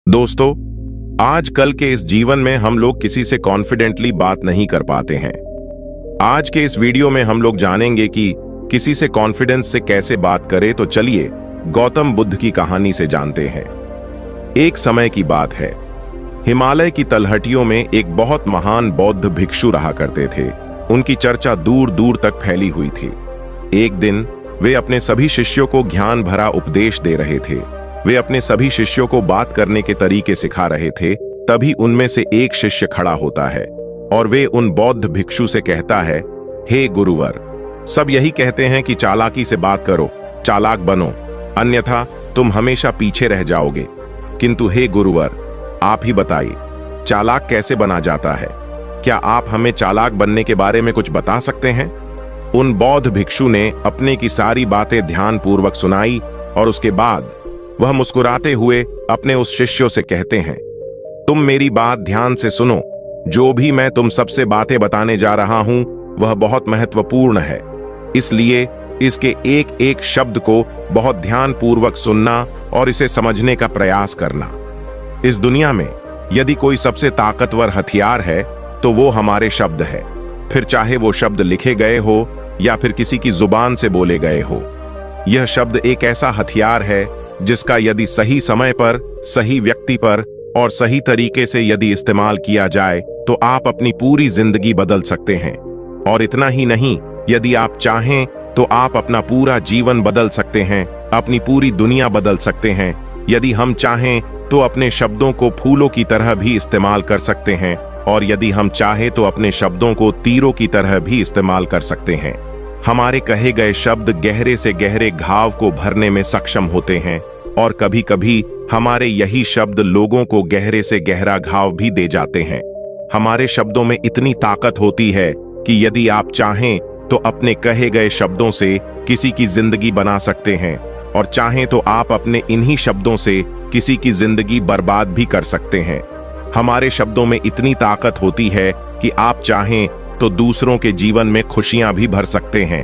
दोस्तों, आजकल के इस जीवन में हम लोग किसी से कॉन्फिडेंटली बात नहीं कर पाते हैं। आज के इस वीडियो में हम लोग जानेंगे कि किसी से कॉन्फिडेंस से कैसे बात करें। तो चलिए गौतम बुद्ध की कहानी से जानते हैं। एक समय की बात है, हिमालय की तलहटियों में एक बहुत महान बौद्ध भिक्षु रहा करते थे। उनकी चर्चा दूर दूर तक फैली हुई थी। एक दिन वे अपने सभी शिष्यों को ज्ञान भरा उपदेश दे रहे थे। वे अपने सभी शिष्यों को बात करने के तरीके सिखा रहे थे। तभी उनमें से एक शिष्य खड़ा होता है और वे उन बौद्ध भिक्षु से कहता है, हे गुरुवर, सब यही कहते हैं कि चालाकी से बात करो, चालाक बनो, अन्यथा तुम हमेशा पीछे रह जाओगे। किंतु हे गुरुवर, आप ही बताइए, चालाक कैसे बना जाता है? क्या आप हमें चालाक बनने के बारे में कुछ बता सकते हैं? उन बौद्ध भिक्षु ने अपने की सारी बातें ध्यानपूर्वक सुनाई और उसके बाद वह मुस्कुराते हुए अपने उस शिष्यों से कहते हैं, तुम मेरी बात ध्यान से सुनो। जो भी मैं तुम सबसे बातें बताने जा रहा हूं वह बहुत महत्वपूर्ण है, इसलिए इसके एक एक शब्द को बहुत ध्यानपूर्वक सुनना और इसे समझने का प्रयास करना। इस दुनिया में यदि कोई सबसे ताकतवर हथियार है तो वो हमारे शब्द है, फिर चाहे वो शब्द लिखे गए हो या फिर किसी की जुबान से बोले गए हो। यह शब्द एक ऐसा हथियार है जिसका यदि सही समय पर, सही व्यक्ति पर और सही तरीके से यदि इस्तेमाल किया जाए तो आप अपनी पूरी जिंदगी बदल सकते हैं। और इतना ही नहीं, यदि आप चाहें तो आप अपना पूरा जीवन बदल सकते हैं, अपनी पूरी दुनिया बदल सकते हैं। यदि हम चाहें तो अपने शब्दों को फूलों की तरह भी इस्तेमाल कर सकते हैं और यदि हम चाहें तो अपने शब्दों को तीरों की तरह भी इस्तेमाल कर सकते हैं। हमारे कहे गए शब्द गहरे से गहरे घाव को भरने में सक्षम होते हैं और कभी कभी हमारे यही शब्द लोगों को गहरे से गहरा घाव भी दे जाते हैं। हमारे शब्दों में इतनी ताकत होती है कि यदि आप चाहें तो अपने कहे गए शब्दों से किसी की जिंदगी बना सकते हैं और चाहें तो आप अपने इन्हीं शब्दों से किसी की जिंदगी बर्बाद भी कर सकते हैं। हमारे शब्दों में इतनी ताकत होती है कि आप चाहें तो दूसरों के जीवन में खुशियां भी भर सकते हैं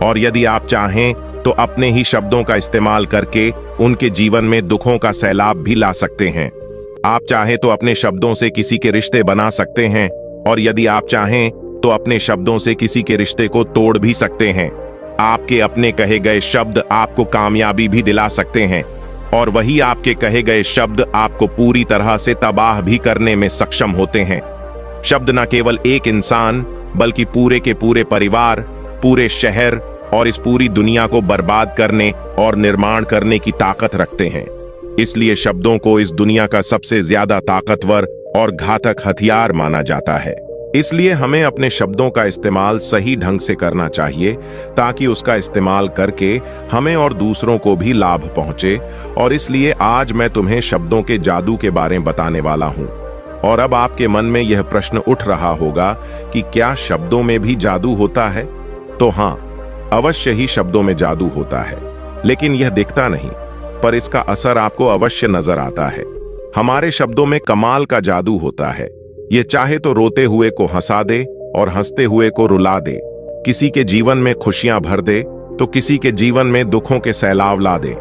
और यदि आप चाहें तो अपने ही शब्दों का इस्तेमाल करके उनके जीवन में दुखों का सैलाब भी ला सकते हैं। आप चाहें तो अपने शब्दों से किसी के रिश्ते बना सकते हैं और यदि आप चाहें तो अपने शब्दों से किसी के रिश्ते को तोड़ भी सकते हैं। आपके अपने कहे गए शब्द आपको कामयाबी भी दिला सकते हैं और वही आपके कहे गए शब्द आपको पूरी तरह से तबाह भी करने में सक्षम होते हैं। शब्द न केवल एक इंसान बल्कि पूरे के पूरे परिवार, पूरे शहर और इस पूरी दुनिया को बर्बाद करने और निर्माण करने की ताकत रखते हैं। इसलिए शब्दों को इस दुनिया का सबसे ज्यादा ताकतवर और घातक हथियार माना जाता है। इसलिए हमें अपने शब्दों का इस्तेमाल सही ढंग से करना चाहिए ताकि उसका इस्तेमाल करके हमें और दूसरों को भी लाभ पहुंचे। और इसलिए आज मैं तुम्हें शब्दों के जादू के बारे में बताने वाला हूं। और अब आपके मन में यह प्रश्न उठ रहा होगा कि क्या शब्दों में भी जादू होता है? तो हाँ, अवश्य ही शब्दों में जादू होता है, लेकिन यह दिखता नहीं, पर इसका असर आपको अवश्य नजर आता है। हमारे शब्दों में कमाल का जादू होता है। ये चाहे तो रोते हुए को हंसा दे और हंसते हुए को रुला दे, किसी के जीवन में खुशियां भर दे तो किसी के जीवन में दुखों के सैलाब ला दे।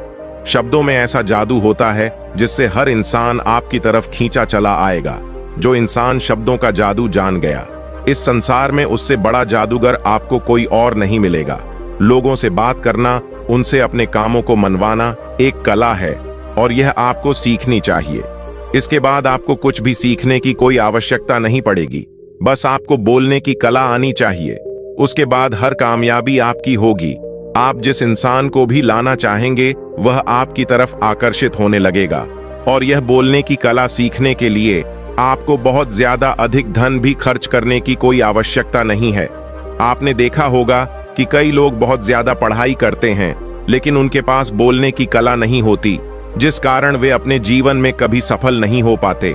शब्दों में ऐसा जादू होता है जिससे हर इंसान आपकी तरफ खींचा चला आएगा। जो इंसान शब्दों का जादू जान गया, इस संसार में उससे बड़ा जादूगर आपको कोई और नहीं मिलेगा। लोगों से बात करना, उनसे अपने कामों को मनवाना एक कला है और यह आपको सीखनी चाहिए। इसके बाद आपको कुछ भी सीखने की कोई आवश्यकता नहीं पड़ेगी, बस आपको बोलने की कला आनी चाहिए। उसके बाद हर कामयाबी आपकी होगी। आप जिस इंसान को भी लाना चाहेंगे वह आपकी तरफ आकर्षित होने लगेगा। और यह बोलने की कला सीखने के लिए आपको बहुत ज्यादा अधिक धन भी खर्च करने की कोई आवश्यकता नहीं है। आपने देखा होगा कि कई लोग बहुत ज्यादा पढ़ाई करते हैं लेकिन उनके पास बोलने की कला नहीं होती, जिस कारण वे अपने जीवन में कभी सफल नहीं हो पाते।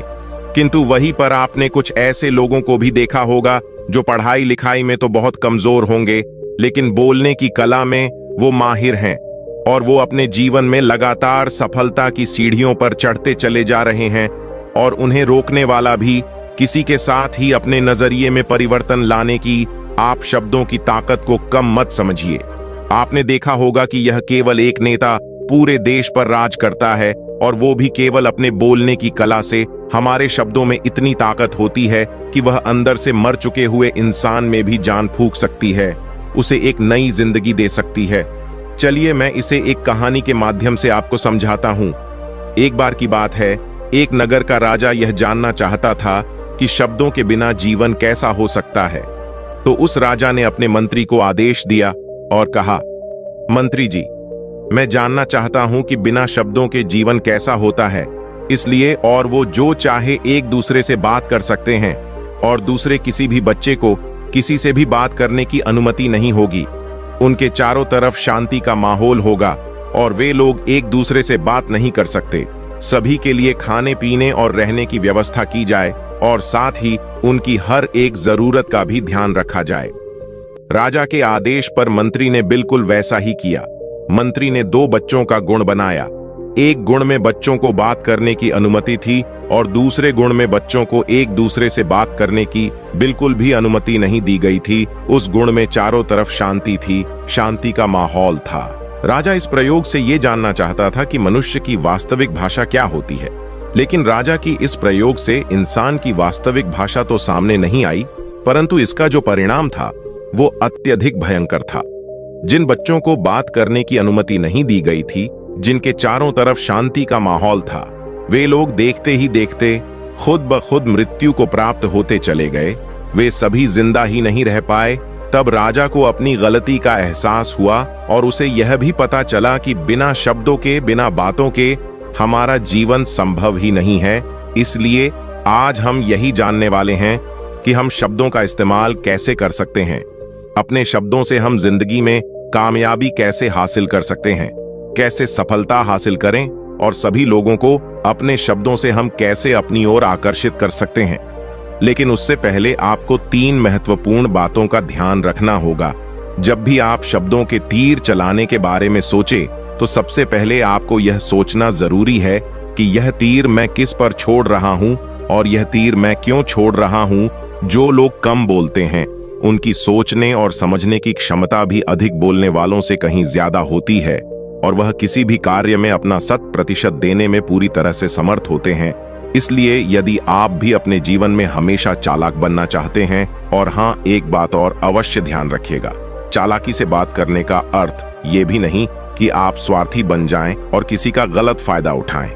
किंतु वहीं पर आपने कुछ ऐसे लोगों को भी देखा होगा जो पढ़ाई लिखाई में तो बहुत कमजोर होंगे लेकिन बोलने की कला में वो माहिर हैं और वो अपने जीवन में लगातार सफलता की सीढ़ियों पर चढ़ते चले जा रहे हैं। और उन्हें रोकने वाला भी किसी के साथ ही अपने नजरिए में परिवर्तन लाने की आप शब्दों की ताकत को कम मत समझिए। आपने देखा होगा कि यह केवल एक नेता पूरे देश पर राज करता है और वो भी केवल अपने बोलने की कला से। हमारे शब्दों में इतनी ताकत होती है कि वह अंदर से मर चुके हुए इंसान में भी जान फूंक सकती है, उसे एक नई जिंदगी दे सकती है। चलिए मैं इसे एक कहानी के माध्यम से आपको समझाता हूं। एक बार की बात है, एक नगर का राजा यह जानना चाहता था कि शब्दों के बिना जीवन कैसा हो सकता है। तो उस राजा ने अपने मंत्री को आदेश दिया और कहा, मंत्री जी, मैं जानना चाहता हूं कि बिना शब्दों के जीवन कैसा होता है, इसलिए और वो जो चाहे एक दूसरे से बात कर सकते हैं और दूसरे किसी भी बच्चे को किसी से भी बात करने की अनुमति नहीं होगी। उनके चारों तरफ शांति का माहौल होगा और वे लोग एक दूसरे से बात नहीं कर सकते। सभी के लिए खाने पीने और रहने की व्यवस्था की जाए और साथ ही उनकी हर एक जरूरत का भी ध्यान रखा जाए। राजा के आदेश पर मंत्री ने बिल्कुल वैसा ही किया। मंत्री ने 2 बच्चों का गुण बनाया। एक गुण में बच्चों को बात करने की अनुमति थी और दूसरे गुण में बच्चों को एक दूसरे से बात करने की बिल्कुल भी अनुमति नहीं दी गई थी। उस गुण में चारों तरफ शांति थी, शांति का माहौल था। राजा इस प्रयोग से ये जानना चाहता था कि मनुष्य की वास्तविक भाषा क्या होती है, लेकिन राजा की इस प्रयोग से इंसान की वास्तविक भाषा तो सामने नहीं आई, परंतु इसका जो परिणाम था वो अत्यधिक भयंकर था। जिन बच्चों को बात करने की अनुमति नहीं दी गई थी, जिनके चारों तरफ शांति का माहौल था, वे लोग देखते ही देखते खुद ब खुद मृत्यु को प्राप्त होते चले गए। वे सभी जिंदा ही नहीं रह पाए। तब राजा को अपनी गलती का एहसास हुआ और उसे यह भी पता चला कि बिना शब्दों के, बिना बातों के हमारा जीवन संभव ही नहीं है। इसलिए आज हम यही जानने वाले हैं कि हम शब्दों का इस्तेमाल कैसे कर सकते हैं। अपने शब्दों से हम जिंदगी में कामयाबी कैसे हासिल कर सकते हैं, कैसे सफलता हासिल करें और सभी लोगों को अपने शब्दों से हम कैसे अपनी ओर आकर्षित कर सकते हैं। लेकिन उससे पहले आपको 3 महत्वपूर्ण बातों का ध्यान रखना होगा। जब भी आप शब्दों के तीर चलाने के बारे में सोचें, तो सबसे पहले आपको यह सोचना जरूरी है कि यह तीर मैं किस पर छोड़ रहा हूं और यह तीर मैं क्यों छोड़ रहा हूं। जो लोग कम बोलते हैं, उनकी सोचने और समझने की क्षमता भी अधिक बोलने वालों से कहीं ज्यादा होती है और वह किसी भी कार्य में अपना 100% देने में पूरी तरह से समर्थ होते हैं। इसलिए यदि आप भी अपने जीवन में हमेशा चालाक बनना चाहते हैं, और हाँ, एक बात और अवश्य ध्यान रखिएगा, चालाकी से बात करने का अर्थ ये भी नहीं कि आप स्वार्थी बन जाएं और किसी का गलत फायदा उठाएं।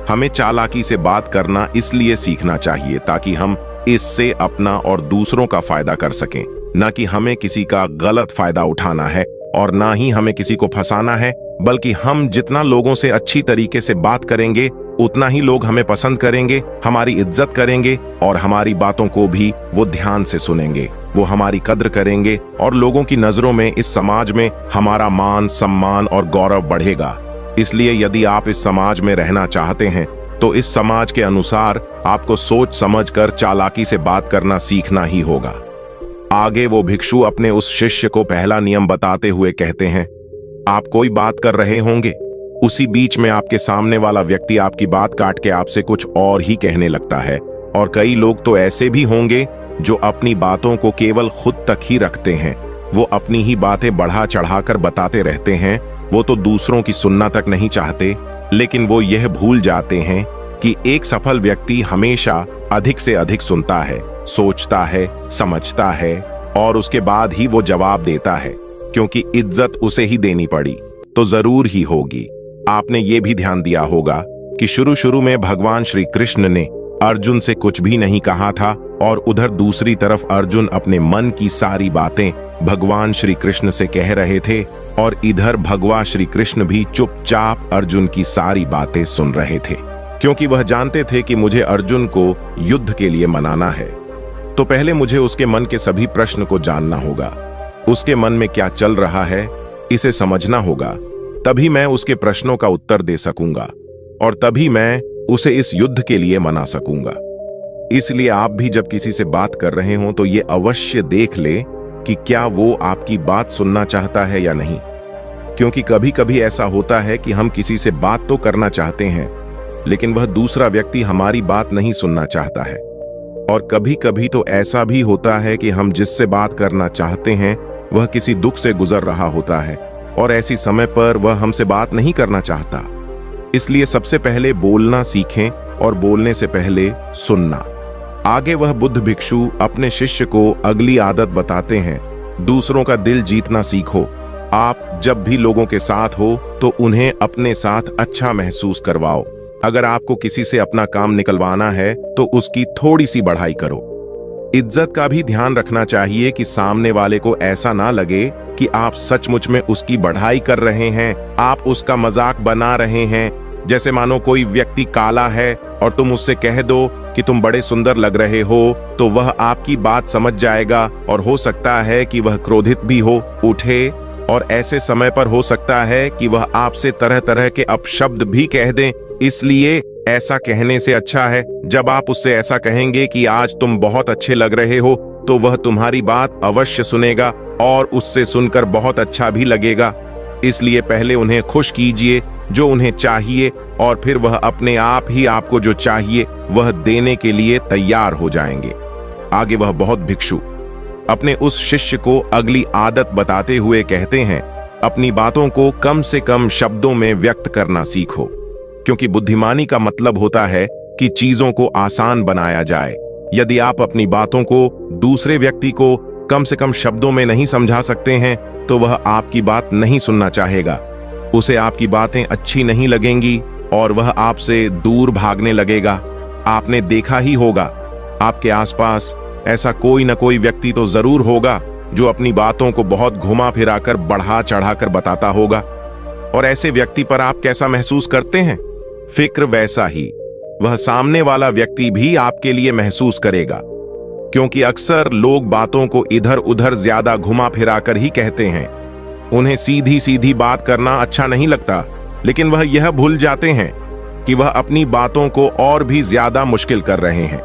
हमें चालाकी से बात करना इसलिए सीखना चाहिए ताकि हम इससे अपना और दूसरों का फायदा कर सकें, न कि हमें किसी का गलत फायदा उठाना है और ना ही हमें किसी को फंसाना है, बल्कि हम जितना लोगों से अच्छी तरीके से बात करेंगे उतना ही लोग हमें पसंद करेंगे, हमारी इज्जत करेंगे और हमारी बातों को भी वो ध्यान से सुनेंगे। वो हमारी कद्र करेंगे और लोगों की नजरों में इस समाज में हमारा मान, सम्मान और गौरव बढ़ेगा। इसलिए यदि आप इस समाज में रहना चाहते हैं तो इस समाज के अनुसार आपको सोच समझकर चालाकी से बात करना सीखना ही होगा। आगे वो भिक्षु अपने उस शिष्य को पहला नियम बताते हुए कहते हैं, आप कोई बात कर रहे होंगे, उसी बीच में आपके सामने वाला व्यक्ति आपकी बात काट के आपसे कुछ और ही कहने लगता है। और कई लोग तो ऐसे भी होंगे जो अपनी बातों को केवल खुद तक ही रखते हैं। वो अपनी ही बातें बढ़ा चढ़ाकर बताते रहते हैं। वो तो दूसरों की सुनना तक नहीं चाहते, लेकिन वो यह भूल जाते हैं कि एक सफल व्यक्ति हमेशा अधिक से अधिक सुनता है, सोचता है, समझता है और उसके बाद ही वो जवाब देता है, क्योंकि इज्जत उसे ही देनी पड़ी तो जरूर ही होगी। आपने ये भी ध्यान दिया होगा कि शुरू में भगवान श्री कृष्ण ने अर्जुन से कुछ भी नहीं कहा था और उधर दूसरी तरफ अर्जुन अपने मन की सारी बातें भगवान श्री कृष्ण से कह रहे थे और इधर भगवान श्री कृष्ण भी चुपचाप अर्जुन की सारी बातें सुन रहे थे, क्योंकि वह जानते थे कि मुझे अर्जुन को युद्ध के लिए मनाना है। तो पहले मुझे उसके मन के सभी प्रश्न को जानना होगा। उसके मन में क्या चल रहा है, इसे समझना होगा। तभी मैं उसके प्रश्नों का उत्तर दे सकूंगा और तभी मैं उसे इस युद्ध के लिए मना सकूंगा। इसलिए आप भी जब किसी से बात कर रहे हो तो ये अवश्य देख ले कि क्या वो आपकी बात सुनना चाहता है या नहीं, क्योंकि कभी कभी ऐसा होता है कि हम किसी से बात तो करना चाहते हैं, लेकिन वह दूसरा व्यक्ति हमारी बात नहीं सुनना चाहता है। और कभी कभी तो ऐसा भी होता है कि हम जिससे बात करना चाहते हैं वह किसी दुख से गुजर रहा होता है और ऐसी समय पर वह हमसे बात नहीं करना चाहता। इसलिए सबसे पहले बोलना सीखें और बोलने से पहले सुनना। आगे वह बुद्ध भिक्षु अपने शिष्य को अगली आदत बताते हैं, दूसरों का दिल जीतना सीखो। आप जब भी लोगों के साथ हो तो उन्हें अपने साथ अच्छा महसूस करवाओ। अगर आपको किसी से अपना काम निकलवाना है तो उसकी थोड़ी सी बढ़ाई करो। इज्जत का भी ध्यान रखना चाहिए कि सामने वाले को ऐसा ना लगे कि आप सचमुच में उसकी बढ़ाई कर रहे हैं, आप उसका मजाक बना रहे हैं। जैसे मानो कोई व्यक्ति काला है और तुम उससे कह दो कि तुम बड़े सुंदर लग रहे हो, तो वह आपकी बात समझ जाएगा और हो सकता है कि वह क्रोधित भी हो उठे, और ऐसे समय पर हो सकता है कि वह आपसे तरह तरह के अपशब्द भी कह दें। इसलिए ऐसा कहने से अच्छा है जब आप उससे ऐसा कहेंगे कि आज तुम बहुत अच्छे लग रहे हो, तो वह तुम्हारी बात अवश्य सुनेगा और उससे सुनकर बहुत अच्छा भी लगेगा। इसलिए पहले उन्हें खुश कीजिए जो उन्हें चाहिए, और फिर वह अपने आप ही आपको जो चाहिए वह देने के लिए तैयार हो जाएंगे। आगे वह बहुत भिक्षु अपने उस शिष्य को अगली आदत बताते हुए कहते हैं, अपनी बातों को कम से कम शब्दों में व्यक्त करना सीखो, क्योंकि बुद्धिमानी का मतलब होता है कि चीजों को आसान बनाया जाए। यदि आप अपनी बातों को दूसरे व्यक्ति को कम से कम शब्दों में नहीं समझा सकते हैं तो वह आपकी बात नहीं सुनना चाहेगा, उसे आपकी बातें अच्छी नहीं लगेंगी और वह आपसे दूर भागने लगेगा। आपने देखा ही होगा, आपके आसपास ऐसा कोई न कोई व्यक्ति तो जरूर होगा जो अपनी बातों को बहुत घुमा फिराकर बढ़ा चढ़ाकर बताता होगा, और ऐसे व्यक्ति पर आप कैसा महसूस करते हैं, फिक्र वैसा ही वह सामने वाला व्यक्ति भी आपके लिए महसूस करेगा। क्योंकि अक्सर लोग बातों को इधर उधर ज्यादा घुमा फिराकर ही कहते हैं। उन्हें सीधी सीधी बात करना अच्छा नहीं लगता, लेकिन वह यह भूल जाते हैं कि वह अपनी बातों को और भी ज्यादा मुश्किल कर रहे हैं,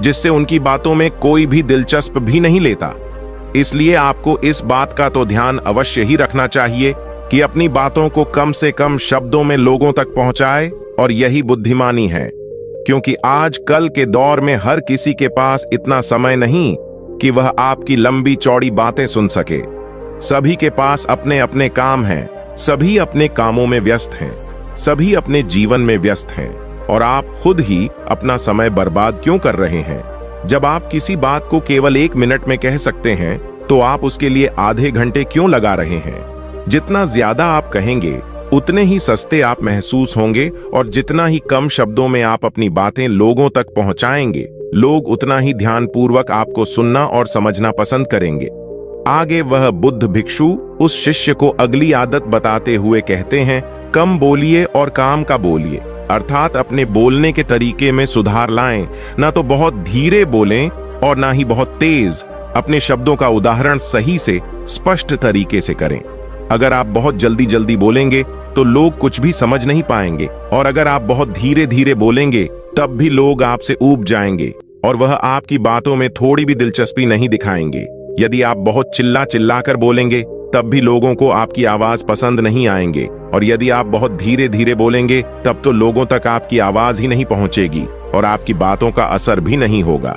जिससे उनकी बातों में कोई भी दिलचस्प भी नहीं लेता। इसलिए आपको इस बात का तो ध्यान अवश्य ही रखना चाहिए कि अपनी बातों को कम से कम शब्दों में लोगों तक पहुंचाए, और यही बुद्धिमानी है। क्योंकि आज कल के दौर में हर किसी के पास इतना समय नहीं कि वह आपकी लंबी चौड़ी बातें सुन सके। सभी के पास अपने अपने काम हैं, सभी अपने कामों में व्यस्त हैं, सभी अपने जीवन में व्यस्त हैं, और आप खुद ही अपना समय बर्बाद क्यों कर रहे हैं? जब आप किसी बात को केवल 1 मिनट में कह सकते हैं तो आप उसके लिए आधे घंटे क्यों लगा रहे हैं? जितना ज्यादा आप कहेंगे उतने ही सस्ते आप महसूस होंगे, और जितना ही कम शब्दों में आप अपनी बातें लोगों तक पहुंचाएंगे, लोग उतना ही ध्यानपूर्वक आपको सुनना और समझना पसंद करेंगे। आगे वह बुद्ध भिक्षु उस शिष्य को अगली आदत बताते हुए कहते हैं, कम बोलिए और काम का बोलिए, अर्थात अपने बोलने के तरीके में सुधार लाएं। ना तो बहुत धीरे बोलें और ना ही बहुत तेज। अपने शब्दों का उदाहरण सही से स्पष्ट तरीके से करें। अगर आप बहुत जल्दी जल्दी बोलेंगे तो लोग कुछ भी समझ नहीं पाएंगे, और अगर आप बहुत धीरे धीरे बोलेंगे तब भी लोग आपसे ऊब जाएंगे और वह आपकी बातों में थोड़ी भी दिलचस्पी नहीं दिखाएंगे। यदि आप बहुत चिल्ला चिल्ला कर बोलेंगे तब भी लोगों को आपकी आवाज पसंद नहीं आएंगे, और यदि आप बहुत धीरे धीरे बोलेंगे तब तो लोगों तक आपकी आवाज ही नहीं पहुंचेगी और आपकी बातों का असर भी नहीं होगा।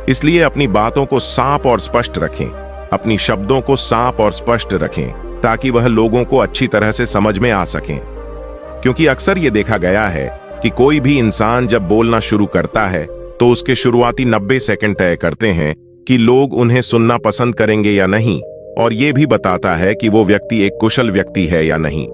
इसलिए अपनी बातों को साफ और स्पष्ट रखें, अपनी शब्दों को साफ और स्पष्ट रखें, ताकि वह लोगों को अच्छी तरह से समझ में आ सकें। क्योंकि अक्सर यह देखा गया है कि कोई भी इंसान जब बोलना शुरू करता है तो उसके शुरुआती 90 सेकंड तय करते हैं कि लोग उन्हें सुनना पसंद करेंगे या नहीं, और यह भी बताता है कि वो व्यक्ति एक कुशल व्यक्ति है या नहीं।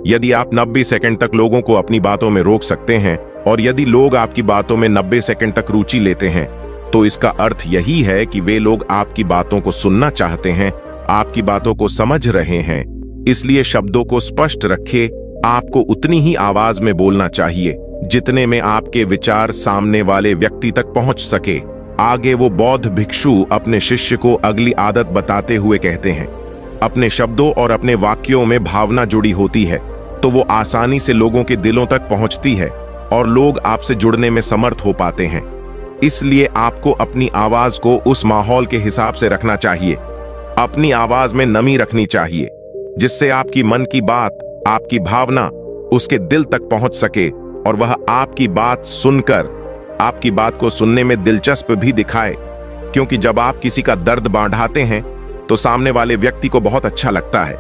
यदि आप 90 सेकंड तक लोगों को अपनी बातों में रोक सकते हैं, और यदि लोग आपकी बातों में 90 सेकंड तक रुचि लेते हैं, तो इसका अर्थ यही है कि वे लोग आपकी बातों को सुनना चाहते हैं, आपकी बातों को समझ रहे हैं। इसलिए शब्दों को स्पष्ट रखें। आपको उतनी ही आवाज में बोलना चाहिए जितने में आपके विचार सामने वाले व्यक्ति तक पहुंच सके। आगे वो बौद्ध भिक्षु अपने शिष्य को अगली आदत बताते हुए कहते हैं, अपने शब्दों और अपने वाक्यों में भावना जुड़ी होती है तो वो आसानी से लोगों के दिलों तक पहुंचती है और लोग आपसे जुड़ने में समर्थ हो पाते हैं। इसलिए आपको अपनी आवाज को उस माहौल के हिसाब से रखना चाहिए। अपनी आवाज में नमी रखनी चाहिए, जिससे आपकी मन की बात, आपकी भावना उसके दिल तक पहुंच सके और वह आपकी बात सुनकर आपकी बात को सुनने में दिलचस्प भी दिखाए। क्योंकि जब आप किसी का दर्द बांटाते हैं तो सामने वाले व्यक्ति को बहुत अच्छा लगता है।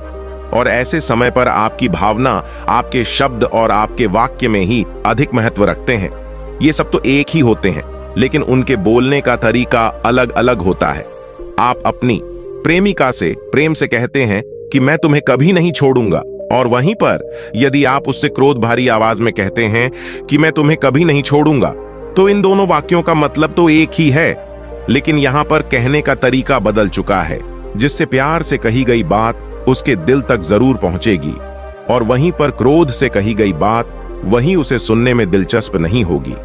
और ऐसे समय पर आपकी भावना आपके शब्द और आपके वाक्य में ही अधिक महत्व रखते हैं। ये सब तो एक ही होते हैं, लेकिन उनके बोलने का तरीका अलग अलग होता है। आप अपनी प्रेमिका से प्रेम से कहते हैं कि मैं तुम्हें कभी नहीं छोड़ूंगा, और वहीं पर यदि आप उससे क्रोध भरी आवाज में कहते हैं कि मैं तुम्हें कभी नहीं छोड़ूंगा, तो इन दोनों वाक्यों का मतलब तो एक ही है, लेकिन यहां पर कहने का तरीका बदल चुका है, जिससे प्यार से कही गई बात उसके दिल तक जरूर पहुंचेगी, और वहीं पर क्रोध से कही गई बात वहीं उसे सुनने में दिलचस्प नहीं होगी।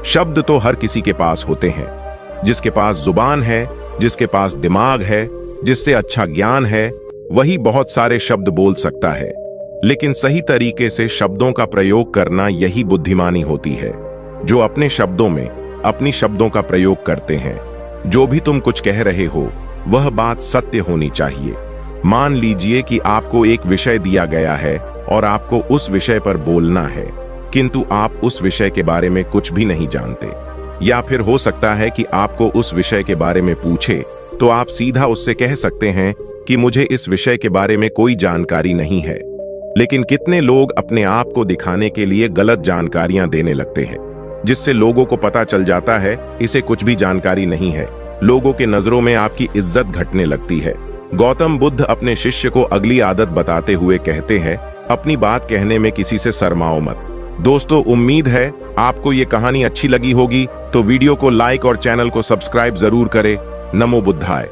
शब्द तो हर किसी के पास होते हैं, जिसके पास जुबान है, जिसके पास दिमाग है, जिससे अच्छा ज्ञान है, वही बहुत सारे शब्द बोल सकता है। लेकिन सही तरीके से शब्दों का प्रयोग करना यही बुद्धिमानी होती है। जो अपने शब्दों में अपनी शब्दों का प्रयोग करते हैं। जो भी तुम कुछ कह रहे हो वह बात सत्य होनी चाहिए। मान लीजिए कि आपको एक विषय दिया गया है और आपको उस विषय पर बोलना है, किंतु आप उस विषय के बारे में कुछ भी नहीं जानते, या फिर हो सकता है कि आपको उस विषय के बारे में पूछे तो आप सीधा उससे कह सकते हैं कि मुझे इस विषय के बारे में कोई जानकारी नहीं है। लेकिन कितने लोग अपने आप को दिखाने के लिए गलत जानकारियां देने लगते हैं, जिससे लोगों को पता चल जाता है इसे कुछ भी जानकारी नहीं है। लोगों के नजरों में आपकी इज्जत घटने लगती है। गौतम बुद्ध अपने शिष्य को अगली आदत बताते हुए कहते हैं, अपनी बात कहने में किसी से शर्माओ मत। दोस्तों, उम्मीद है आपको ये कहानी अच्छी लगी होगी, तो वीडियो को लाइक और चैनल को सब्सक्राइब जरूर करें। नमो बुद्धाय।